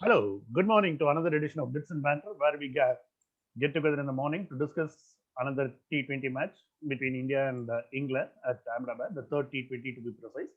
Hello, good morning to another edition of Bits and Banter, where we get together in the morning to discuss another T20 match between India and England at Ahmedabad, the third T20 to be precise.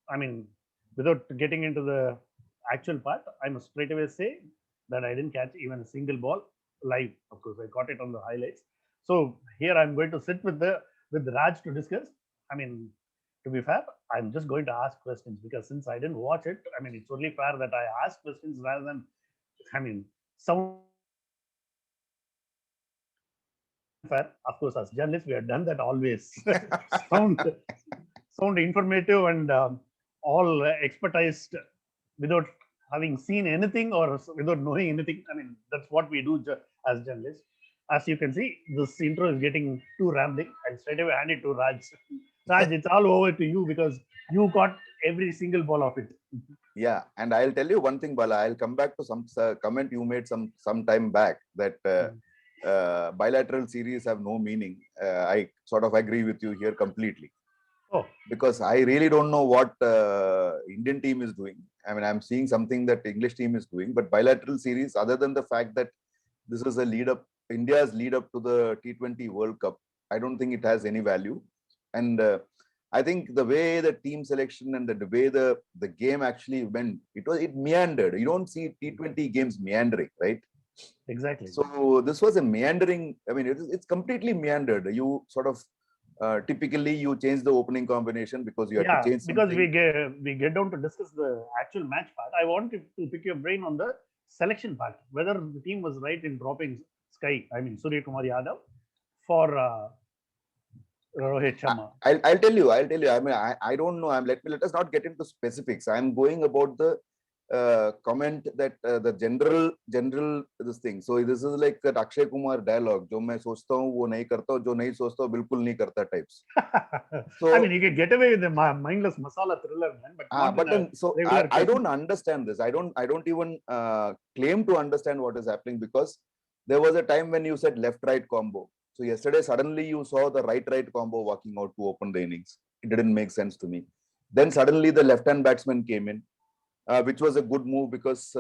I mean, without getting into the actual part, I must straight away say that I didn't catch even a single ball live. Of course, I caught it on the highlights. So here I'm going to sit with Raj to discuss. I mean, to be fair, I'm just going to ask questions because since I didn't watch it, I mean, it's only fair that I ask questions rather than, I mean, sound fair. Of course, as journalists, we have done that always. sound, sound informative and all expertized without having seen anything or without knowing anything. I mean, that's what we do as journalists. As you can see, this intro is getting too rambling. I'll straight away hand it to Raj. Raj, it's all over to you because you got every single ball of it. Yeah, and I'll tell you one thing, Bala. I'll come back to some comment you made some time back that bilateral series have no meaning. I sort of agree with you here completely. Oh, because I really don't know what Indian team is doing. I mean, I'm seeing something that English team is doing, but bilateral series, other than the fact that this is a lead up, India's lead up to the T20 World Cup, I don't think it has any value. And I think the way the team selection and the way the game actually went, it meandered. You don't see T20 games meandering, right? Exactly. So this was a meandering. I mean, it's completely meandered. You sort of typically you change the opening combination because you have to change something. Because we get down to discuss the actual match part. I want to pick your brain on the selection part, whether the team was right in dropping Suryakumar Yadav for Rohit Sharma. I'll tell you. I mean, I don't know. Let us not get into specifics. I'm going about the comment that the general this thing. So this is like that Akshay Kumar dialogue. जो मैं सोचता हूँ वो नहीं करता हूँ, जो नहीं सोचता हूँ बिल्कुल नहीं करता types. So I mean, you can get away with the mindless masala thriller, man. But then, so I don't understand this. I don't even claim to understand what is happening because there was a time when you said left-right combo. So yesterday, suddenly you saw the right-right combo walking out to open the innings. It didn't make sense to me. Then suddenly the left-hand batsman came in, which was a good move because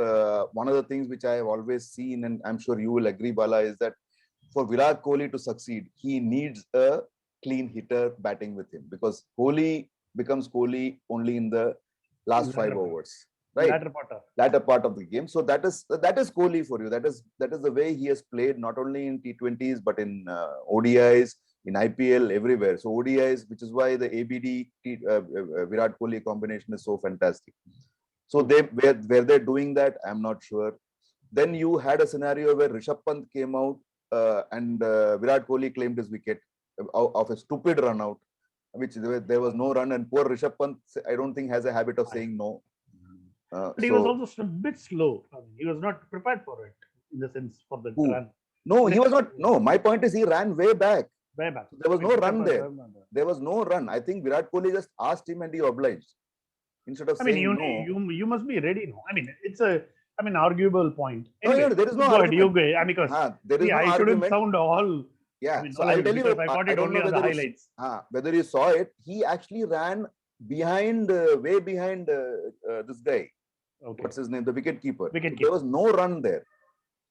one of the things which I have always seen, and I'm sure you will agree, Bala, is that for Virat Kohli to succeed, he needs a clean hitter batting with him because Kohli becomes Kohli only in the last 5 overs. Right, latter part of the game. So that is Kohli for you. That is the way he has played not only in T20s but in ODIs, in IPL, everywhere. So ODIs, which is why the ABD Virat Kohli combination is so fantastic. So were they doing that? I'm not sure. Then you had a scenario where Rishabh Pant came out and Virat Kohli claimed his wicket of a stupid run out, which there was no run, and poor Rishabh Pant, I don't think has a habit of saying no. But he was also a bit slow. I mean, he was not prepared for it in the sense for the run. No, he was not. No, my point is he ran way back. Way back. So there was no run there. There was no run. I think Virat Kohli just asked him and he obliged. Instead of saying no. You must be ready now. I mean, it's a arguable point. Anyway, there is no argument. Because there is no I shouldn't sound all. Yeah, so I'll tell you. I got it only on the highlights. Whether you saw it, he actually ran behind, way behind this guy. Okay. What's his name? The wicket keeper. There was no run there.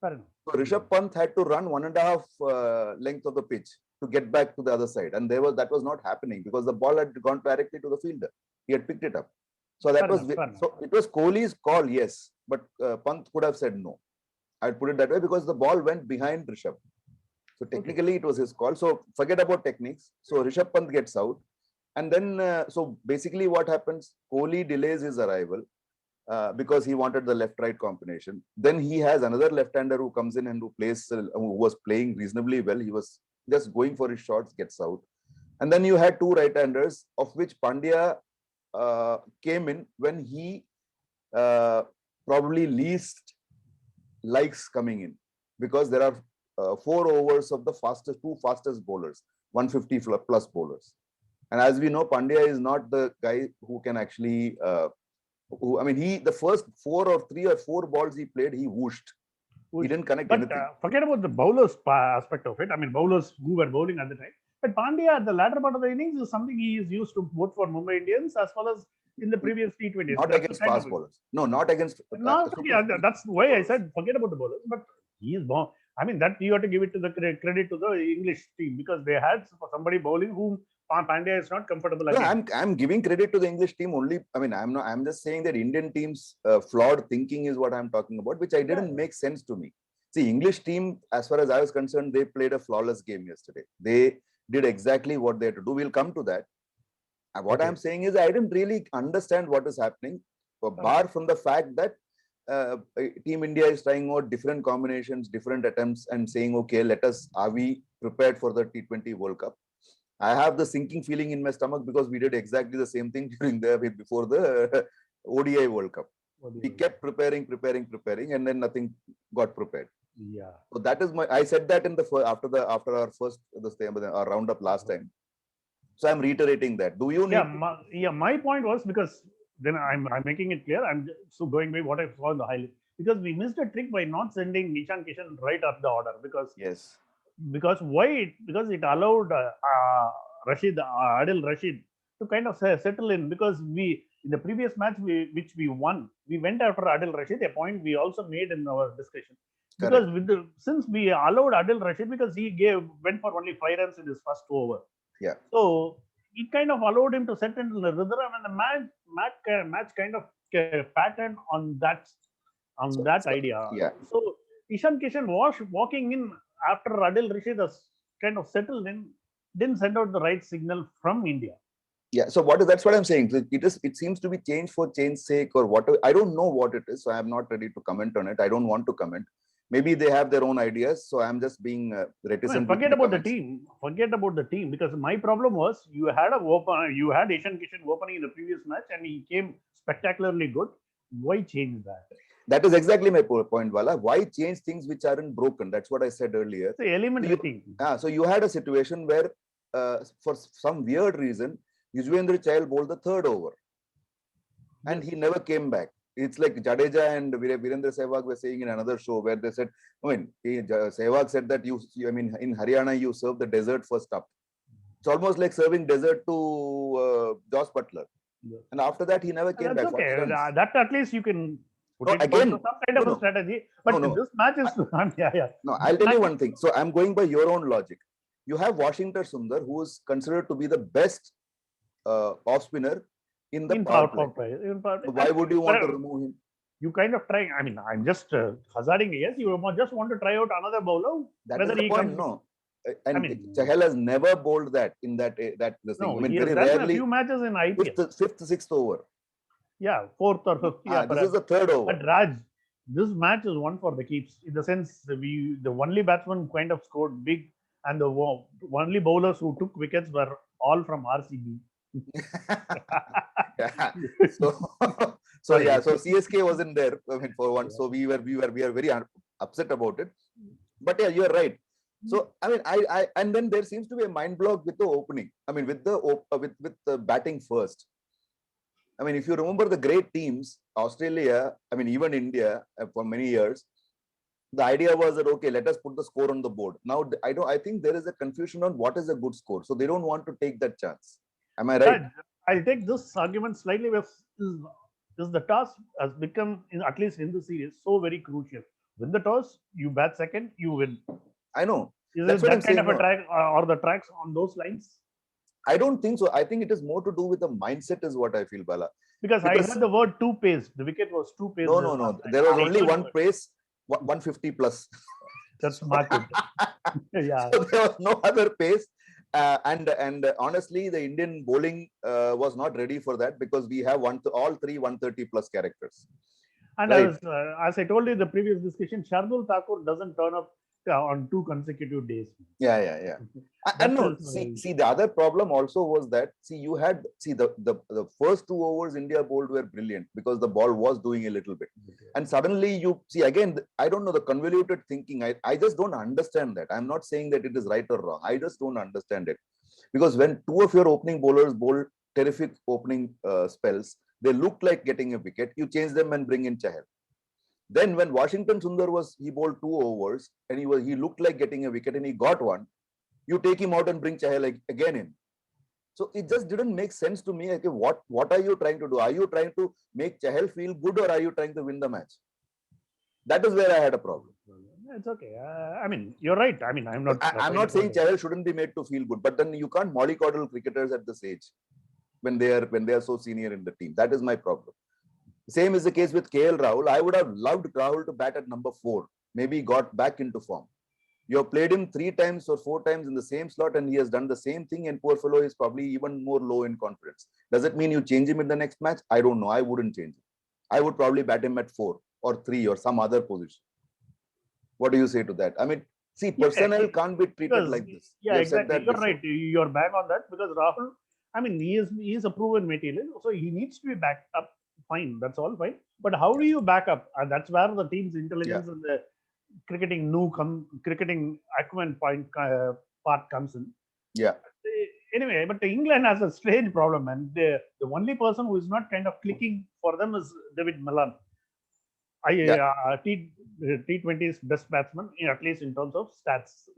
So Rishabh Pant had to run 1.5 length of the pitch to get back to the other side, and that was not happening because the ball had gone directly to the fielder. He had picked it up. So that it was Kohli's call, yes, but Pant could have said no. I'd put it that way because the ball went behind Rishabh. So technically it was his call. So forget about techniques. So Rishabh Pant gets out, and then so basically what happens? Kohli delays his arrival. Because he wanted the left-right combination. Then he has another left-hander who comes in and who was playing reasonably well. He was just going for his shots, gets out. And then you had two right-handers, of which Pandya came in when he probably least likes coming in. Because there are 4 overs of the two fastest bowlers, 150 plus bowlers. And as we know, Pandya is not the guy who can actually... the first 4 or 3 or 4 balls he played, he whooshed. He didn't connect anything. Forget about the bowlers aspect of it. I mean, bowlers who were bowling at the time. But Pandya at the latter part of the innings is something he is used to both for Mumbai Indians as well as in the previous T20s. Not against fast bowlers. No, not against. That's why I said forget about the bowlers. But he is born. I mean, that you have to give it to the credit to the English team because they had somebody bowling whom Pandya is not comfortable against. I'm giving credit to the English team only. I mean, I'm just saying that Indian team's flawed thinking is what I'm talking about, which I didn't make sense to me. See, English team, as far as I was concerned, they played a flawless game yesterday. They did exactly what they had to do. We'll come to that. What I'm saying is I didn't really understand what is happening, bar from the fact that Team India is trying out different combinations, different attempts and saying, okay, are we prepared for the T20 World Cup? I have the sinking feeling in my stomach because we did exactly the same thing before the ODI World Cup. We kept preparing, and then nothing got prepared. Yeah. So that is I said that in the after our first our roundup last time. So I'm reiterating that. Do you need? My point was because then I'm making it clear. I'm so going by what I saw in the highlight because we missed a trick by not sending Ishan Kishan right up the order because because why? Because it allowed Adil Rashid to kind of settle in because in the previous match which we won, we went after Adil Rashid, a point we also made in our discussion. Because since we allowed Adil Rashid because he went for only 5 runs in his first over. Yeah. So it kind of allowed him to settle in the rhythm and the match kind of patterned on that idea. Yeah. So Ishan Kishan was walking in after Adil Rashid has kind of settled in, didn't send out the right signal from India. Yeah, so that's what I'm saying. It seems to be change for change's sake or whatever. I don't know what it is, so I'm not ready to comment on it. I don't want to comment. Maybe they have their own ideas, so I'm just being reticent. Forget about the team. Forget about the team because my problem was you had Ishan Kishan opening in the previous match and he came spectacularly good. Why change that? That is exactly my point, Vala. Why change things which aren't broken? That's what I said earlier. It's the elementary thing. So you had a situation where, for some weird reason, Yuzvendra Chahal bowled the 3rd over, and he never came back. It's like Jadeja and Virendra Sehwag were saying in another show where they said, Sehwag said that in Haryana you serve the dessert first up. It's almost like serving dessert to Josh Butler. Yeah. And after that, he never came back. Okay. That at least you can put it again some kind of a strategy. But this match is No, I'll tell you one thing. So I'm going by your own logic. You have Washington Sundar, who is considered to be the best off spinner in the power play. Why would you want to remove him? You kind of try. I mean, I'm just hazarding a guess. You just want to try out another bowler. That is the point. No, and Chahal has never bowled that in that thing. No, he has done a few matches in IPL. Fifth, 6th over. Yeah, 4th or 5th. Yeah, this is the 3rd over. But Raj, this match is one for the keeps. In the sense, the only batsman kind of scored big, and the only bowlers who took wickets were all from RCB. Yeah. So CSK wasn't there. I mean, for once, so we are very upset about it. But yeah, you're right. So I mean, I and then there seems to be a mind block with the opening. I mean, with the batting first. I mean, if you remember the great teams, Australia, I mean, even India for many years, the idea was that, okay, let us put the score on the board. Now, I think there is a confusion on what is a good score. So they don't want to take that chance. Am I right? I'll take this argument slightly with the toss has become, at least in the series, so very crucial. Win the toss, you bat second, you win. I know. Is that kind of a track or the tracks on those lines? I don't think so. I think it is more to do with the mindset is what I feel, Bala. Because I heard the word 2 pace. The wicket was 2 pace. No. There was only one pace, 150 plus. That's market. Yeah. So there was no other pace. And honestly, the Indian bowling was not ready for that because we have all three 130 plus characters. And right. As I told you in the previous discussion, Shardul Thakur doesn't turn up on 2 consecutive days. Yeah. And no, see, the other problem also was that the first 2 overs India bowled were brilliant because the ball was doing a little bit. And suddenly you see again, I don't know, the convoluted thinking. I just don't understand that. I'm not saying that it is right or wrong. I just don't understand it. Because when 2 of your opening bowlers bowl terrific opening spells, they looked like getting a wicket. You change them and bring in Chahal. Then when Washington Sundar he bowled 2 overs and he looked like getting a wicket and he got one. You take him out and bring Chahal again in. So it just didn't make sense to me. Okay, what are you trying to do? Are you trying to make Chahal feel good, or are you trying to win the match? That is where I had a problem. It's okay. I mean, you're right. I mean, I'm not saying Chahal shouldn't be made to feel good, but then you can't mollycoddle cricketers at this age when they are so senior in the team. That is my problem. Same is the case with K L Rahul. I would have loved Rahul to bat at number 4. Maybe he got back into form. You have played him 3 times or 4 times in the same slot, and he has done the same thing, and poor fellow is probably even more low in confidence. Does it mean you change him in the next match? I don't know. I wouldn't change him. I would probably bat him at 4 or 3 or some other position. What do you say to that? I mean, see, personnel can't be treated like this. Yeah, exactly. You're right. You're bang on that, because Rahul, I mean, he is a proven material, so he needs to be backed up. Fine, that's all fine. But how do you back up? And that's where the team's intelligence and the cricketing acumen part comes in. Yeah. Anyway, but England has a strange problem, and the only person who is not kind of clicking for them is David Millar. T20's best batsman, at least in terms of stats,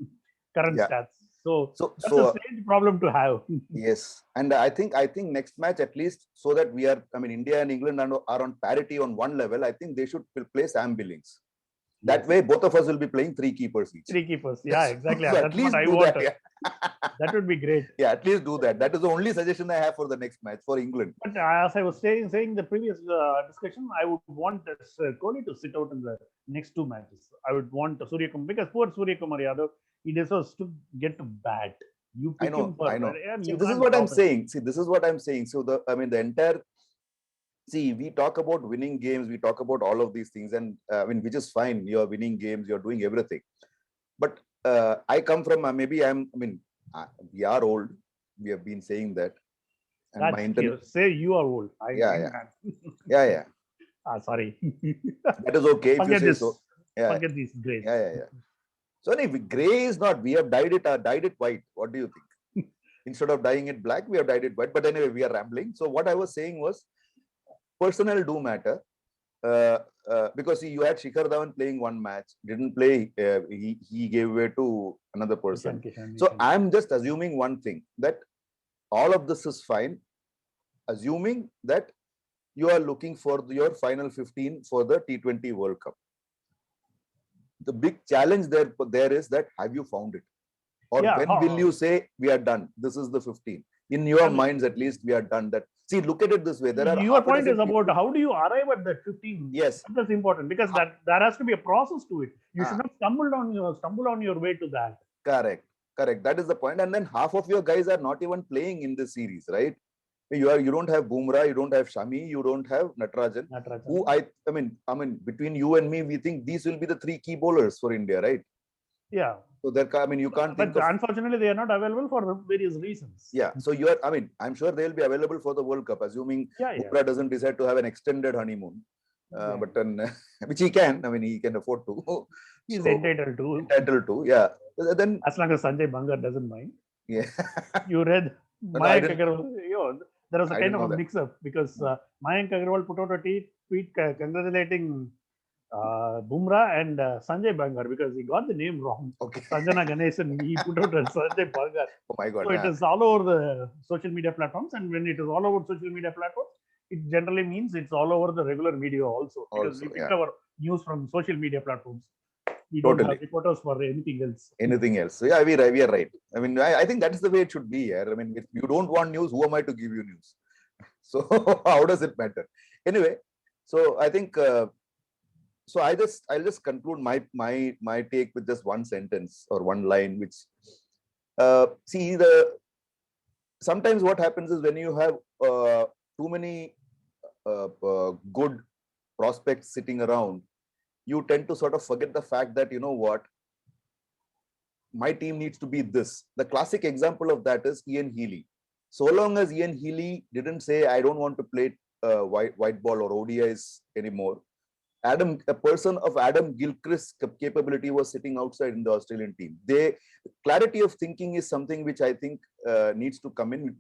current stats. So that's a strange problem to have. Yes, and I think next match, at least, so that we are, I mean, India and England are on parity on one level. I think they should play Sam Billings. That way, both of us will be playing 3 keepers each. 3 keepers, yeah, exactly. So that's at least what I do want. That, yeah. That would be great. Yeah, at least do that. That is the only suggestion I have for the next match for England. But as I was saying the previous discussion, I would want Kohli to sit out in the next 2 matches. I would want Suryakumar, because poor Suryakumar Yadav, he deserves to get to bat. You pick him for, I know. See, this is what I'm saying. So the entire. See, we talk about winning games, we talk about all of these things, and which is fine. You're winning games, you're doing everything. But I come from, we are old. We have been saying that. And say you are old. Yeah. Sorry. That is okay if you say so. Yeah. Forget these grays. Yeah. So anyway, grey is not. We have dyed it white. What do you think? Instead of dyeing it black, we have dyed it white. But anyway, we are rambling. So what I was saying was, personnel do matter, because you had Shikhar Dhawan playing 1 match, didn't play, he gave way to another person. So I'm just assuming one thing, that all of this is fine, assuming that you are looking for your final 15 for the T20 World Cup. The big challenge there is that, have you found it? Or when will you say, we are done? This is the 15. In your minds, at least, we are done. That. See, look at it this way. Your point is about how do you arrive at that 15? Yes. That's important, because there has to be a process to it. You should not stumble on your way to that. Correct. That is the point. And then half of your guys are not even playing in this series, right? You don't have Bumrah, you don't have Shami, you don't have Natarajan. Who I mean, between you and me, we think these will be the 3 key bowlers for India, right? Yeah. So you can't. But unfortunately, they are not available for various reasons. Yeah. So I'm sure they'll be available for the World Cup, assuming Jofra doesn't decide to have an extended honeymoon. But then, which he can. He can afford to. He's entitled to. Yeah. Then, as long as Sanjay Bangar doesn't mind. Yeah. You read Mayank Agarwal. There was a kind of a mix-up, because Mayank Agarwal put out a tweet congratulating Bumrah and Sanjay Bangar, because he got the name wrong. Okay. Sanjana Ganesan, he put out Sanjay Bangar. Oh my God. So it is all over the social media platforms, and when it is all over social media platforms, it generally means it's all over the regular media also. Because we pick our news from social media platforms. We don't have reporters for anything else. So yeah, we are right. I think that is the way it should be here. If you don't want news, who am I to give you news? So how does it matter? Anyway, so I think so I'll just conclude my take with just one sentence or one line, which sometimes what happens is, when you have too many good prospects sitting around, you tend to sort of forget the fact that, you know what, my team needs to be this. The classic example of that is Ian Healy. So long as Ian Healy didn't say, I don't want to play white ball or ODIs anymore, a person of Adam Gilchrist's capability was sitting outside in the Australian team. Clarity of thinking is something which I think needs to come in.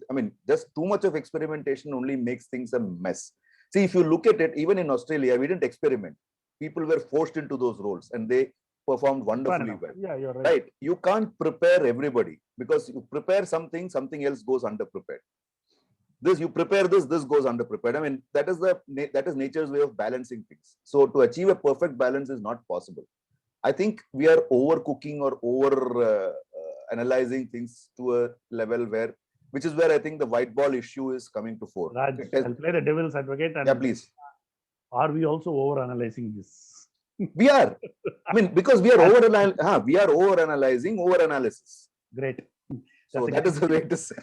Just too much of experimentation only makes things a mess. See, if you look at it, even in Australia, we didn't experiment. People were forced into those roles, and they performed wonderfully well. Yeah, you're right. Right? You can't prepare everybody, because you prepare something else goes underprepared. You prepare this goes underprepared. I mean, that is nature's way of balancing things. So to achieve a perfect balance is not possible. I think we are overcooking or over analyzing things to a level which is where I think the white ball issue is coming to fore. Raj, I'll play the devil's advocate. And yeah, please. Are we also over analyzing this? We are. I mean, because we are over analyzing over analysis. Great. So that is the way to say.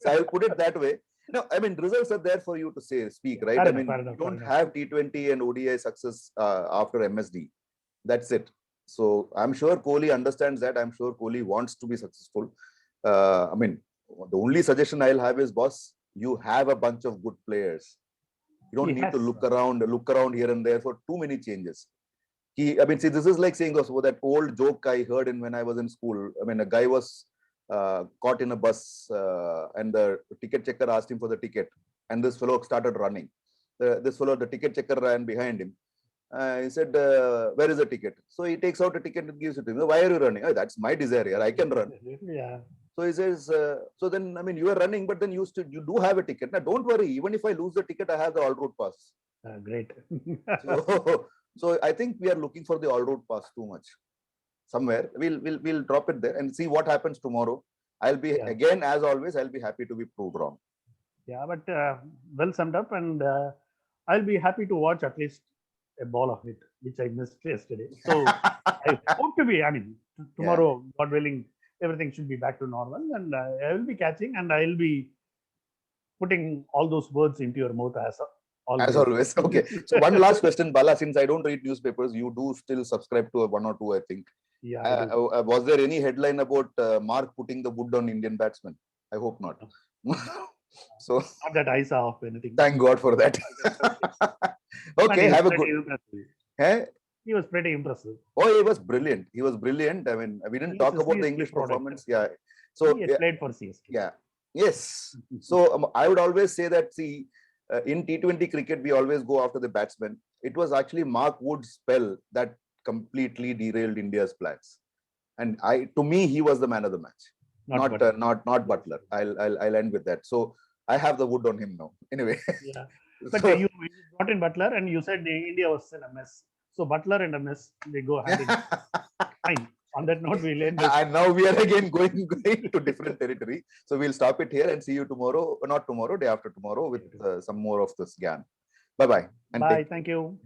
So I'll put it that way. No, I mean, results are there for you to speak, right? I mean, you don't have T20 and ODI success after MSD. That's it. So I'm sure Kohli understands that. I'm sure Kohli wants to be successful. I mean, the only suggestion I'll have is, boss, you have a bunch of good players. You don't need to look around here and there for too many changes. I mean, see, this is like saying that old joke I heard when I was in school. I mean, a guy was caught in a bus and the ticket checker asked him for the ticket, and this fellow started running. The ticket checker ran behind him. He said, where is the ticket? So he takes out a ticket and gives it to him. Why are you running? Oh, that's my desire here. I can run. Yeah. So he says, so then, I mean, you are running, but then you do have a ticket. Now, don't worry. Even if I lose the ticket, I have the all-road pass. Great. So I think we are looking for the all-road pass too much. Somewhere we'll drop it there and see what happens tomorrow. I'll be again, as always, I'll be happy to be proved wrong. Yeah, but well summed up, and I'll be happy to watch at least a ball of it, which I missed yesterday. So I hope to be. I mean, tomorrow, God willing, everything should be back to normal, and I will be catching, and I'll be putting all those words into your mouth as always. Okay. So one last question, Bala. Since I don't read newspapers, you do still subscribe to one or two, I think. Yeah. Was there any headline about Mark putting the wood on Indian batsmen? I hope not. So not that I saw of anything. Thank God for that. Okay, have a good. He was pretty impressive. Oh, he was brilliant. He was brilliant. I mean, we didn't talk about the English performance. Yeah. So he played for CSK. Yeah. Yes. So I would always say that, see, in T20 cricket, we always go after the batsman. It was actually Mark Wood's spell that completely derailed India's plans. And to me, he was the man of the match. Not Butler. I'll end with that. So I have the wood on him now. Anyway. Yeah. But you brought in Butler and you said India was in a mess. So Butler and a mess, they go hand in hand. Fine. On that note, we'll end this. And now we are again going to different territory. So we'll stop it here and see you tomorrow. Not tomorrow, day after tomorrow with some more of this GAN. Bye-bye. Bye. Thank you.